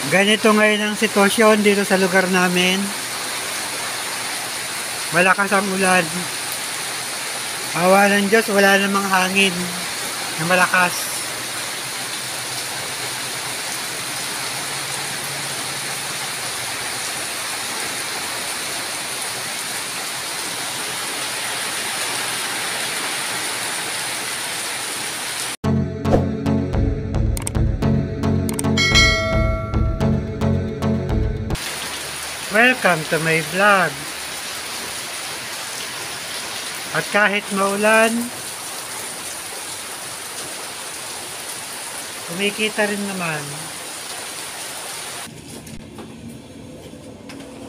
Ganito ngayon ang sitwasyon dito sa lugar namin. Malakas ang ulan. Awa ng Diyos, wala namang hangin na malakas. Welcome to my vlog. At kahit maulan, kumikita rin naman.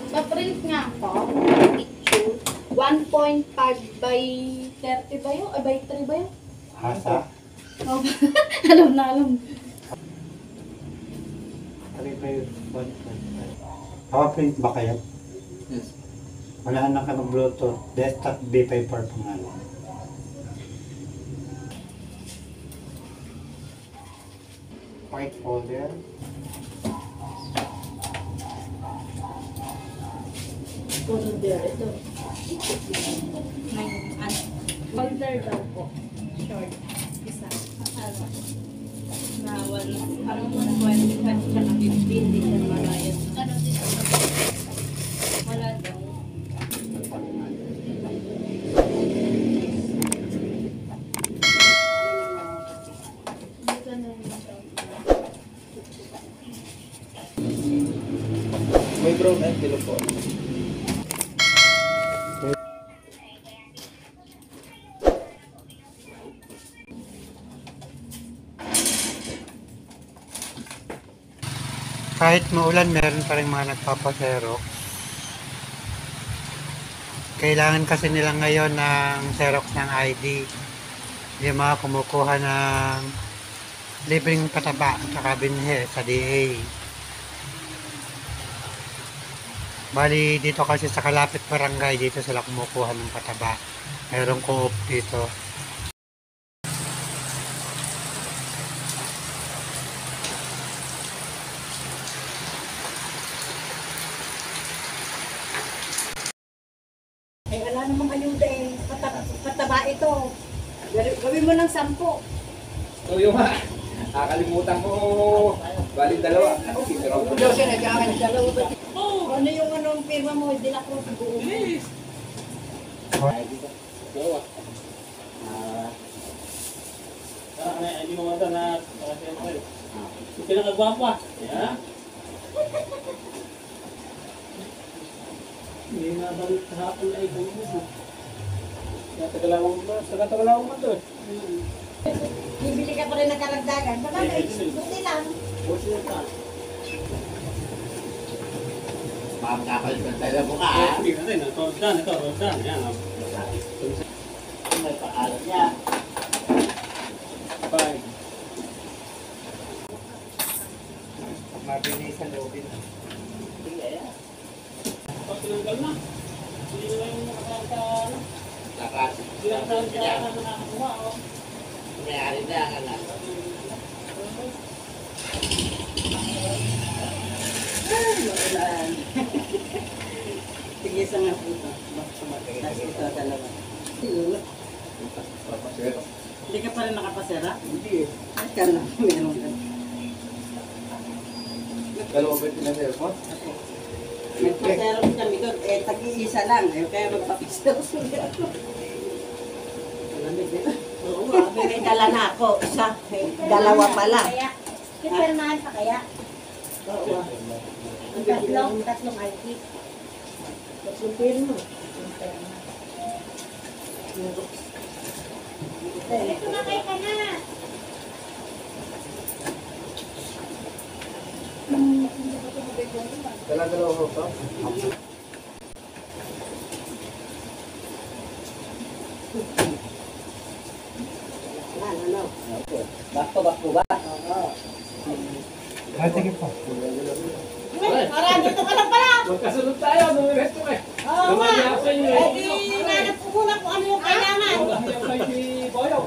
Pa-print nga ako, picture, 1.5 by 30 ba yun? By 3 ba yun? Hasa? Oh, alam na alam. Powerprint ba kayo? Yes. Wala na ka ng Bluetooth. Desktop B5 for pangalan. White folder. Folder, ito. Folder daw po. Short. Isa. Ano? Na 1, ang 1.5 tsaka 15 din siya marayas. Ano dito? Wala daw. May brown envelope po. Kahit maulan, meron pa rin mga nagpapasero. Kailangan kasi nila ngayon ng Xerox ng ID. Yung mga kumukuha ng libreng pataba at saka binhi sa DA. Bali, dito kasi sa kalapit barangay, dito sila kumukuha ng pataba. Merong co-op dito. Eh, wala namang ayuda eh. Pataba ito. Gawin mo ng 10. So yung nakalimutan ko. Balik dalawa. Daw siya nag-aaral. Dalawa ba? Ano yung anong firma mo? Hindi na ako buo mo. Dalawa. Hindi mo mata na pinakagwapa. Yeah. Hindi na balik kahapon ay bumis. Tagalawang mo to. Bibili ka pa rin ng karagdagan. Baka buti lang. Buti na ka. Makakapalit ka tayo mo ka. Hindi na rin. Ito, Rodan. Yan. May paalat niya. Bye. Mabilis sa lobby. Tinanggal na. Hindi na yung nakakanta. Lakas. Hindi na nakakakuha. Mayari na ka na. Sige sa nga po ito. Tapos ito dalawa. Hindi ka pa rin nakapasera? Hindi eh. Ay ka na. Meron ka. Dalawa ba ito na mo? Nagpasera kami doon. Eh, tag-iisa lang. Eh, kaya magpapisero suli ako. Malamig din. Oo nga. May dala na ako. Isa. Dalawa pala. Kipirmahan pa kaya? Oo. Tatlong ID. Tatlong pirma. Ito na kayo ka na. Dalawa mo pa? Ano? Bakto ba? Oo. Sige po. Para dito ka lang pala. Magkasunod tayo. Numiresto ka. Oo nga. Lumagi ako sa inyo. Eh di, nanap ko muna kung ano yung kailangan. Lumagi ako kay si Boyo.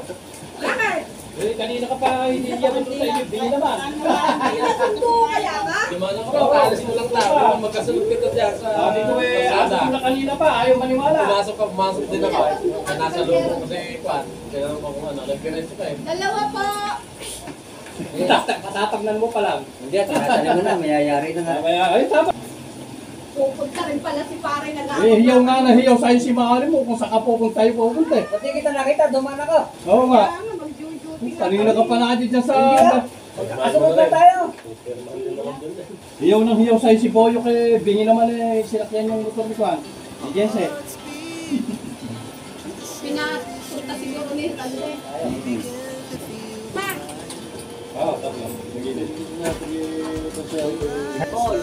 Bakit? Kanina ka pa hindi yan sa inyo. Hindi naman. Ano nga? Pinasundo kaya ka? Dumana ka Alis mo lang tao. Magkasunod ka dyan sa... Dito aso na kanina pa, ayaw maniwala. Pumasok din ako. Nasa loob ko kasi kwan. Kaya naman kung ano, nag-ganito ka eh. Dalawa po. Tataknan mo pa lang. Hindi, tatanim mo na, mayayari na nga. Ay, tama. Pupunta rin pala si pare na Hiyaw nga na hiyaw sa'yo si Mari mo kung saan ka pupunta tayo pupunta eh. Pati kita nakita, dumaan ako. Oo nga. Mag-duty Kanina ka pa nakadit dyan sa... Kasunod na tayo. Hiyaw ng hiyaw sa'yo si Boyo kay bingi naman eh sinakyan yung motor ni Kwan. Ni Jesse. Pinapunta siguro ni Tante. Ma! Oo, tapos. Nagilid. Paul.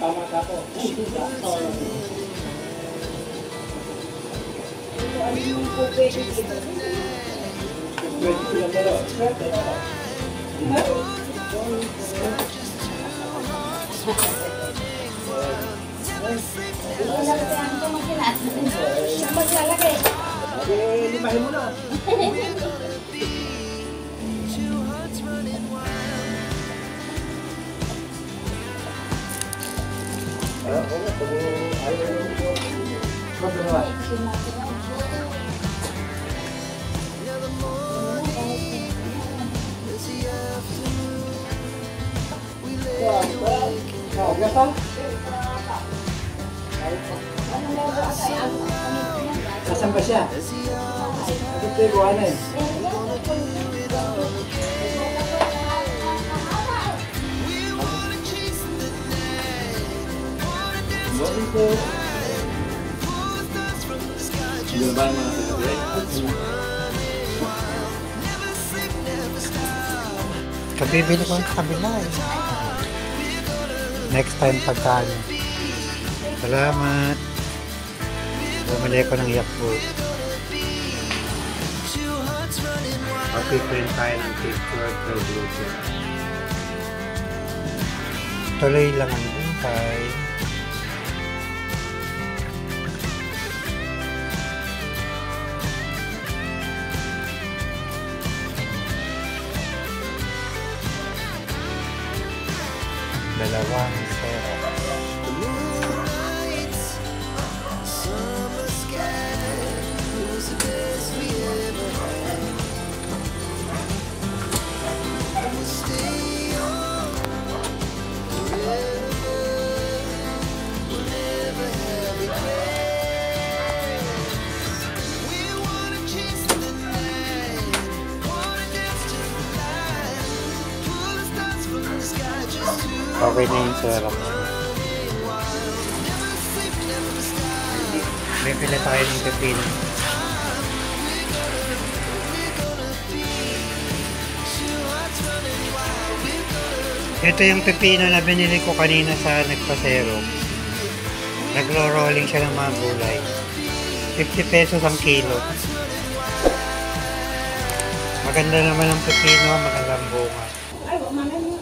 Tama ka po. Ano yung po pwede dito? Pwede silang dalawa. Swerte na ba? Wala kasi ang kumakilat. Maglalagay. Limahin mo na. Nasaan ba siya? Ito yung buwanan. Kabibili ko sa kabila eh. Next time pagkano. Salamat. Bumili ko ng Yakult. Pag-print tayo ng picture for Bluetooth. Tuloy lang ang buhay. Dalawang sera. Okay na yung syrup. May pila tayo ng pepino. Ito yung pepino na binili ko kanina sa nagpasero. Nagro-rolling siya ng mga gulay. 50 pesos ang kilo. Maganda naman ang pepino, magandang bunga. Ay, mamaya